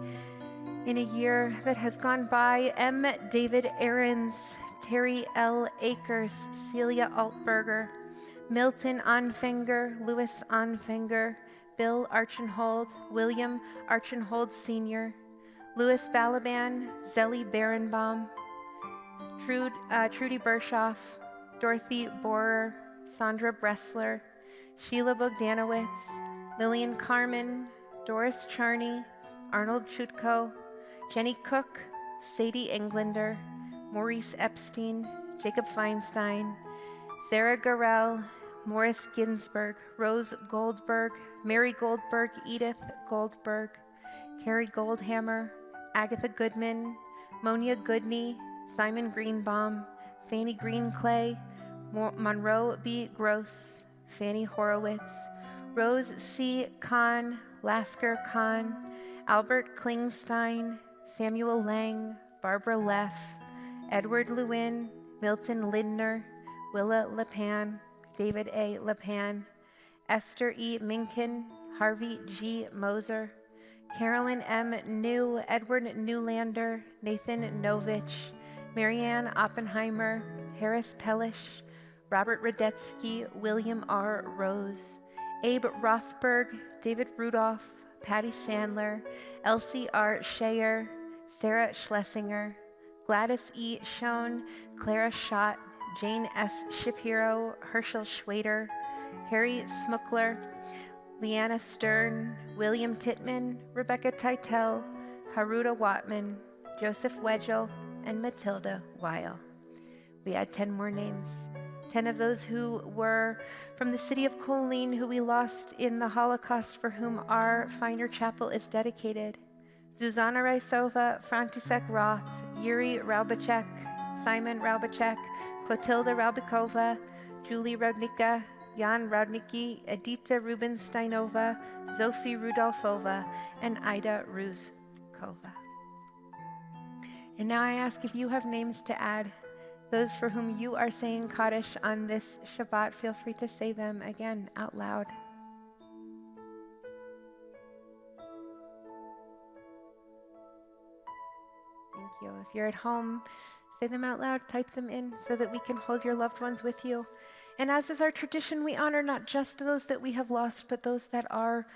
B: in a year that has gone by: M. David Ahrens, Terry L. Akers, Celia Altberger, Milton Onfinger, Louis Onfinger, Bill Archenhold, William Archenhold Sr., Louis Balaban, Zelly Barenbaum, Trudy Bershoff, Dorothy Borer, Sandra Bressler, Sheila Bogdanowitz, Lillian Carmen, Doris Charney, Arnold Chutko, Jenny Cook, Sadie Englander, Maurice Epstein, Jacob Feinstein, Sarah Garrell, Morris Ginsburg, Rose Goldberg, Mary Goldberg, Edith Goldberg, Carrie Goldhammer, Agatha Goodman, Monia Goodney, Simon Greenbaum, Fanny Greenclay, Monroe B. Gross, Fanny Horowitz, Rose C. Kahn, Lasker Kahn, Albert Klingstein, Samuel Lang, Barbara Leff, Edward Lewin, Milton Lindner, Willa LePan, David A. LePan, Esther E. Minkin, Harvey G. Moser, Carolyn M. New, Edward Newlander, Nathan Novich, Marianne Oppenheimer, Harris Pellish, Robert Radetsky, William R. Rose, Abe Rothberg, David Rudolph, Patty Sandler, Elsie R. Shayer, Sarah Schlesinger, Gladys E. Schoen, Clara Schott, Jane S. Shapiro, Herschel Schwader, Harry Smuckler, Leanna Stern, William Titman, Rebecca Titel, Haruta Watman, Joseph Wedgel, and Matilda Weil. We add 10 more names. 10 of those who were from the city of Kolin, who we lost in the Holocaust, for whom our Finer Chapel is dedicated: Zuzana Raisova, František Roth, Yuri Raubacek, Simon Raubacek, Clotilda Raubikova, Julie Rodnicka, Jan Rodnicki, Edita Rubinsteinova, Zofie Rudolfova, and Ida Ruzkova. And now I ask, if you have names to add, those for whom you are saying Kaddish on this Shabbat, feel free to say them again out loud. Thank you. If you're at home, say them out loud, type them in so that we can hold your loved ones with you. And as is our tradition, we honor not just those that we have lost, but those that are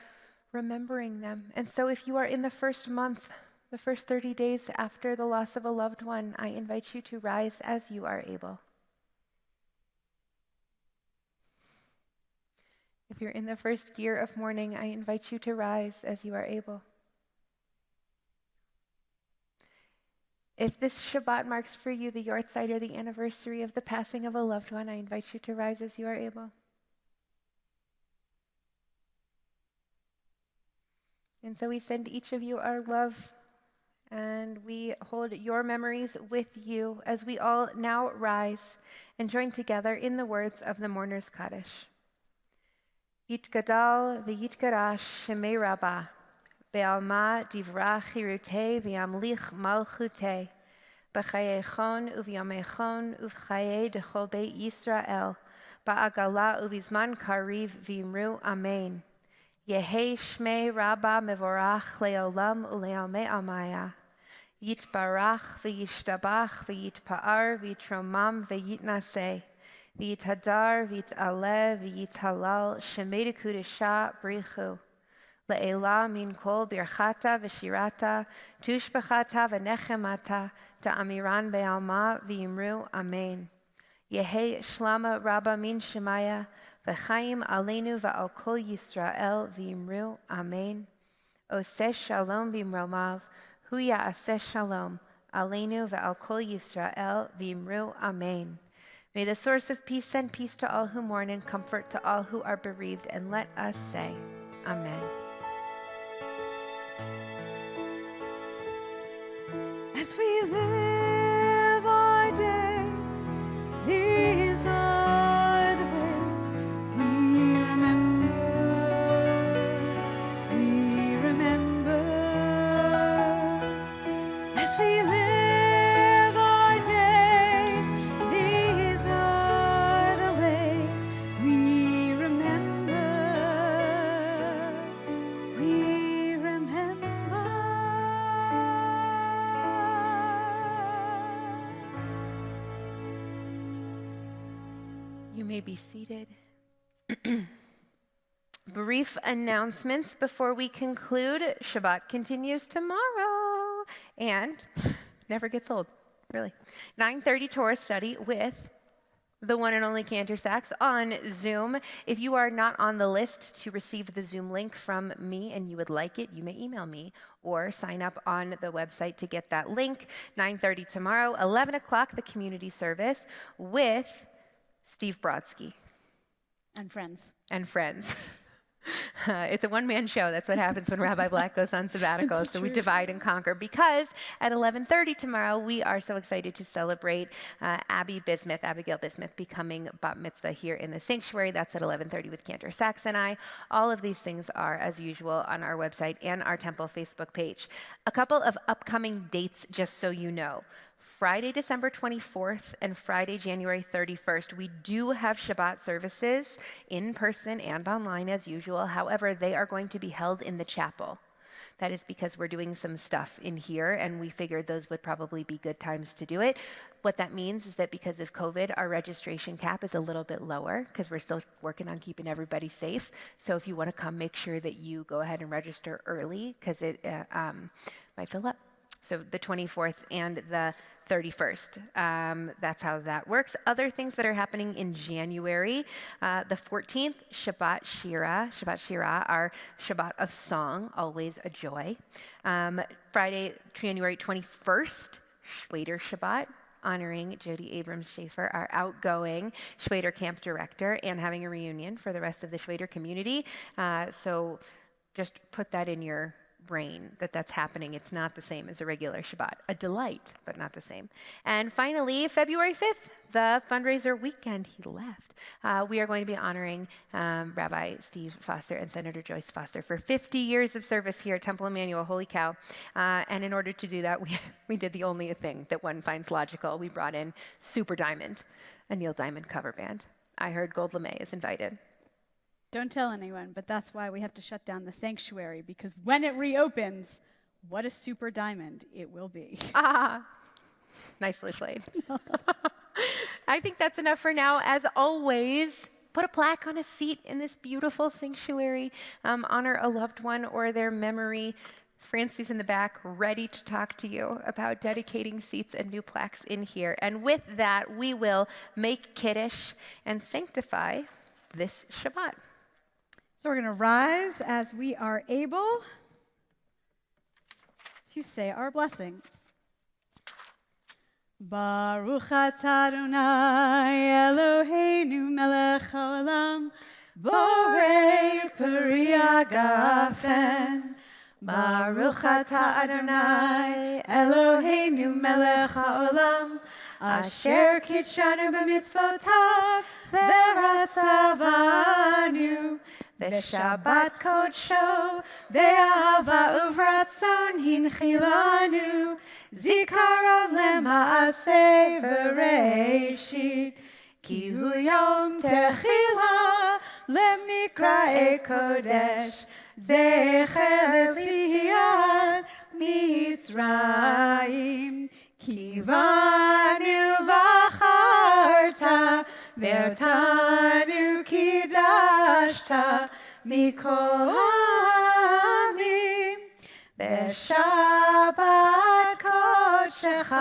B: remembering them. And so if you are in the first month, the first 30 days after the loss of a loved one, I invite you to rise as you are able. If you're in the first year of mourning, I invite you to rise as you are able. If this Shabbat marks for you the Yortzeit, or the anniversary of the passing of a loved one, I invite you to rise as you are able. And so we send each of you our love, and we hold your memories with you as we all now rise and join together in the words of the Mourner's Kaddish. Yitgadal v'yitgarash shemei Rabbah, be'alma divra chirutei v'yamlich malchutei, b'chayei chon u'v'yamei chon u'v'chayei dechol beit Yisrael, ba'agala uvizman kariv v'imru amen. Yehi shmei rabba mevorach leolam uleame amaya. Yitbarach v'yishtabach v'yitpa'ar v'yitromam v'yitnaseh. V'yithadar v'yit'aleh v'yithalal shemei dekudesha brichu. Le'ela min kol birchata v'shirata tushbachata v'nechemata ta'amiran be'alma v'yimru amen. Yehi shlama rabba min shemaya v'chaim aleinu v'al kol Yisrael v'yimru amen. Oseh shalom b'mromav hu ya'aseh shalom aleinu v'al kol Yisrael v'yimru amen. May the source of peace send peace to all who mourn and comfort to all who are bereaved, and let us say, Amen.
D: As we live our days, these are the ways we remember. As we live our days, these are the ways we remember. We remember.
B: You may be seated. Brief announcements before we conclude. Shabbat continues tomorrow and never gets old, really. 9:30 Torah study with the one and only Cantor Sachs on Zoom. If you are not on the list to receive the Zoom link from me and you would like it, you may email me or sign up on the website to get that link. 9:30 tomorrow, 11 o'clock, the community service with Steve Brodsky
A: And friends.
B: and friends. It's a one-man show. That's what happens when Rabbi Black goes on sabbatical.
A: It's
B: So we
A: true.
B: divide and conquer, because at 11:30 tomorrow, we are so excited to celebrate Abigail Bismuth becoming bat mitzvah here in the sanctuary. That's at 11:30 with Cantor Sachs and I. All of these things are, as usual, on our website and our temple Facebook page. A couple of upcoming dates, just so you know. Friday, December 24th and Friday, January 31st, we do have Shabbat services in person and online as usual. However, they are going to be held in the chapel. That is because we're doing some stuff in here, and we figured those would probably be good times to do it. What that means is that because of COVID, our registration cap is a little bit lower because we're still working on keeping everybody safe. So if you want to come, make sure that you go ahead and register early, because it might fill up. So the 24th and the 31st. That's how that works. Other things that are happening in January, the 14th, Shabbat Shira, our Shabbat of song, always a joy. Friday, January 21st, Schwader Shabbat, honoring Jody Abrams-Schaefer, our outgoing Schwader camp director, and having a reunion for the rest of the Schwader community. So just put that in your brain that that's happening. It's not the same as a regular Shabbat. A delight, but not the same. And finally, February 5th, the fundraiser weekend. He left. We are going to be honoring Rabbi Steve Foster and Senator Joyce Foster for 50 years of service here at Temple Emanuel. Holy cow. And in order to do that, we did the only thing that one finds logical. We brought in Super Diamond, a Neil Diamond cover band. I heard Gold LeMay is invited.
A: Don't tell anyone, but that's why we have to shut down the sanctuary, because when it reopens, what a super diamond it will be.
B: Nicely played. I think that's enough for now. As always, put a plaque on a seat in this beautiful sanctuary. Honor a loved one or their memory. Francie's in the back, ready to talk to you about dedicating seats and new plaques in here. And with that, we will make Kiddush and sanctify this Shabbat.
A: So we're going to rise as we are able to say our blessings. Baruch atah Adonai Eloheinu melech haolam borei peri hagafen. Baruch atah Adonai Eloheinu melech haolam asher kitshanu b'mitzvotav v'ratzavanu v'shabbat kodsho be'ahava uvratzon hinchilanu zikaron lema'aseh v'reishit
D: כי הוא יום תחילה למקראי קודש, זכר ליציאת מצרים. כי בנו בחרת, ואותנו קידשת מכל העמים. בשבת קודשך,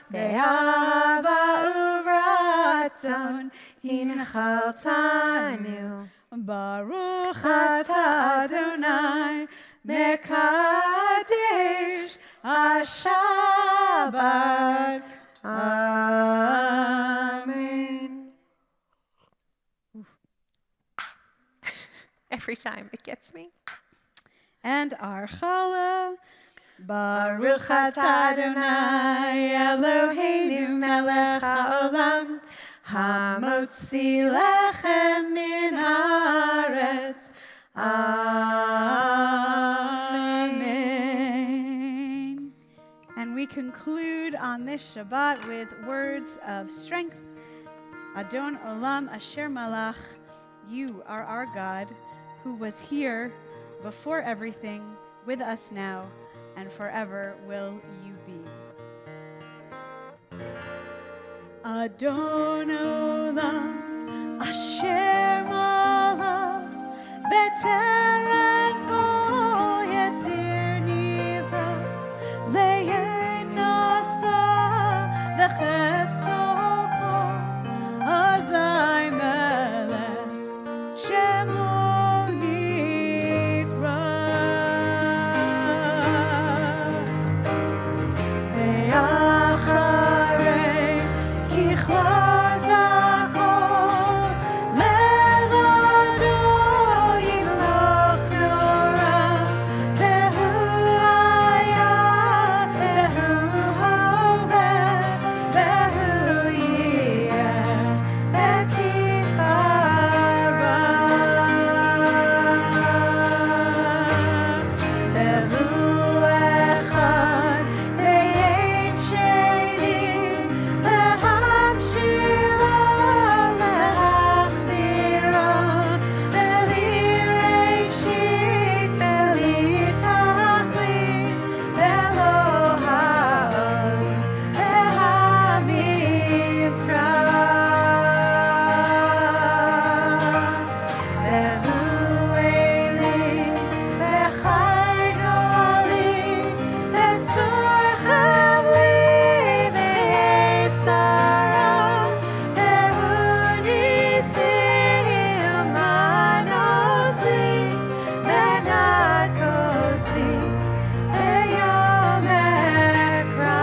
D: באהבה וברצון, הנחלתנו. ברוך אתה אדוני, מקדש השבת. Amen.
B: Every time it gets me.
A: And our challah.
D: Baruch atah Adonai Eloheinu melech haolam, hamotzi lechem min haaretz. Amen.
A: And we conclude on this Shabbat with words of strength. Adon Olam Asher Malach, you are our God, who was here before everything, with us now, and forever will you be.
D: Adon Olam Asher Malach, B'terem kol yetzir nivra, le'yein nasa v'chefso kol, azai melech shemo nikra. Ve'acharei kichlot hakol, levado yimloch nora, vehu haya, vehu hoveh, vehu yiyeh, betifara. Vehu echad, ve'yein sheni, lehamshilo, lehachmiro, ve'lireishit, ve'litachlit, ve'lo ha'oz, ve'ha'mitzrayim. Vehu eli, ve'chai noli, ve'tzorchem li, ve'etzara, vehu nisim manosi, ve'nakosi, ve'yom ekra.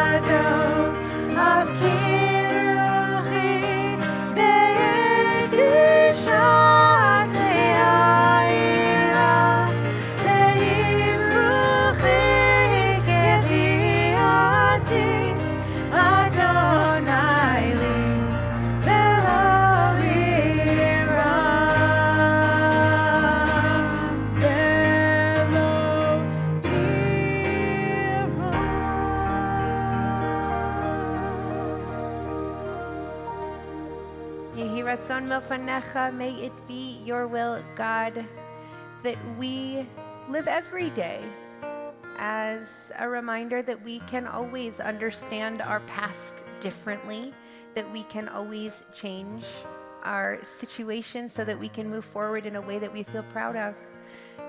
D: Ve'adon avkin ruchi, ve'yetishat le'ayira, ve'im ruchi k'yetiati, Adonai li, ve'lo ira, ve'lo
B: Yehi ratzon milfanecha, may it be your will, God, that we live every day as a reminder that we can always understand our past differently, that we can always change our situation so that we can move forward in a way that we feel proud of.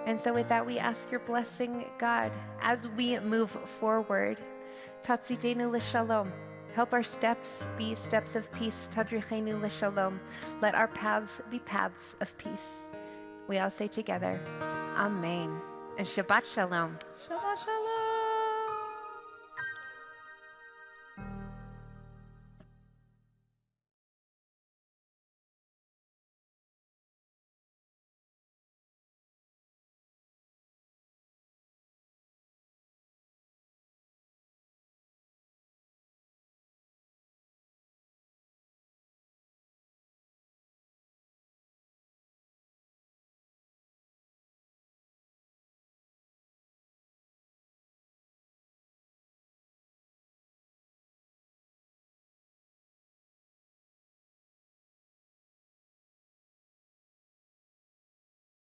B: And so with that, we ask your blessing, God, as we move forward. Tatzidenu l'shalom. Help our steps be steps of peace. Tadrichenu l'shalom. Let our paths be paths of peace. We all say together, Amen. And Shabbat Shalom.
A: Shabbat Shalom.